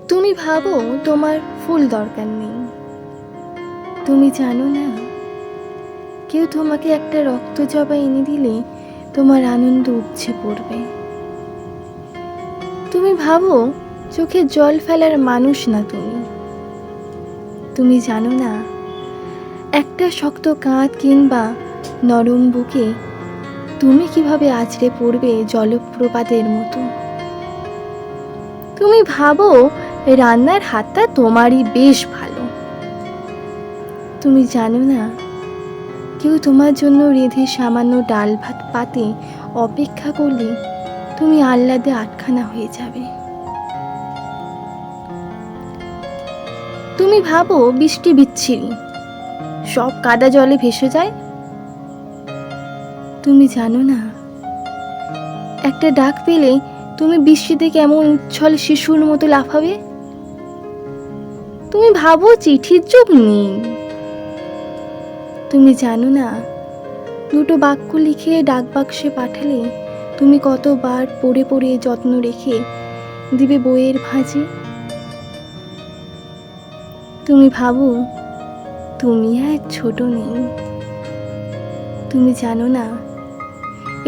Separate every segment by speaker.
Speaker 1: তুমি ভাবো তোমার ফুল দরকার নেই। তুমি জানো না, কেউ তোমাকে একটা রক্ত জবা এনে দিলে তোমার আনন্দ উপচে পড়বে। তুমি ভাবো চোখে জল ফেলার মানুষ না তুমি। তুমি জানো না, একটা শক্ত কাঁধ কিংবা নরম বুকে তুমি কিভাবে আছড়ে পড়বে জলপ্রপাতের মতো। তুমি ভাবো রান্নার হাতটা তোমারই বেশ ভালো। তুমি জানো না, কেউ তোমার জন্য রেঁধে সামান্য ডাল ভাত পাতে অপেক্ষা করলে তুমি আহ্লাদে আটখানা হয়ে যাবে। তুমি ভাবো বৃষ্টি বিচ্ছিরি, সব কাদা জলে ভেসে যায়। তুমি জানো না, একটা ডাক পেলে তুমি বৃষ্টিতে কেমন উচ্ছল শিশুর মতো লাফাবে। তুমি ভাবো চিঠির যুগ নেই। তুমি জানো না, দুটো বাক্য লিখে ডাক বাক্সে পাঠালে তুমি কতবার পড়ে পড়ে যত্ন রেখে দিবে বইয়ের ভাঁজে। তুমি ভাবো তুমি আর ছোট নেই। তুমি জানো না,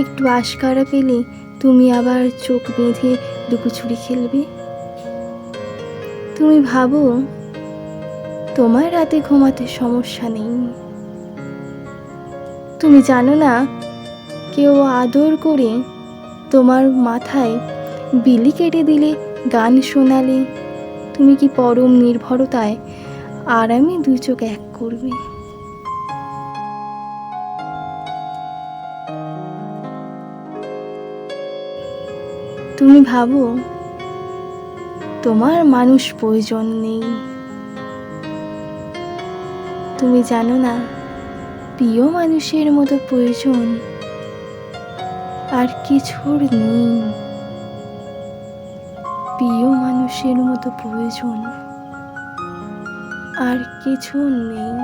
Speaker 1: একটু আশকারা পেলে তুমি আবার চোখ বেঁধে লুকোচুরি খেলবে। তুমি ভাবো তোমার রাতে ঘুমাতে সমস্যা নেই। তুমি জানো না, কেউ আদর করে তোমার মাথায় বিলি কেটে দিলে, গান শোনালে তুমি কি পরম নির্ভরতায় আরামে দুই চোখ এক করবে। তুমি ভাবো তোমার মানুষ প্রয়োজন নেই। তুমি জানো না, প্রিয় মানুষের মতো প্রয়োজন আর কিছুর নেই। প্রিয় মানুষের মতো প্রয়োজন আর কিছু নেই।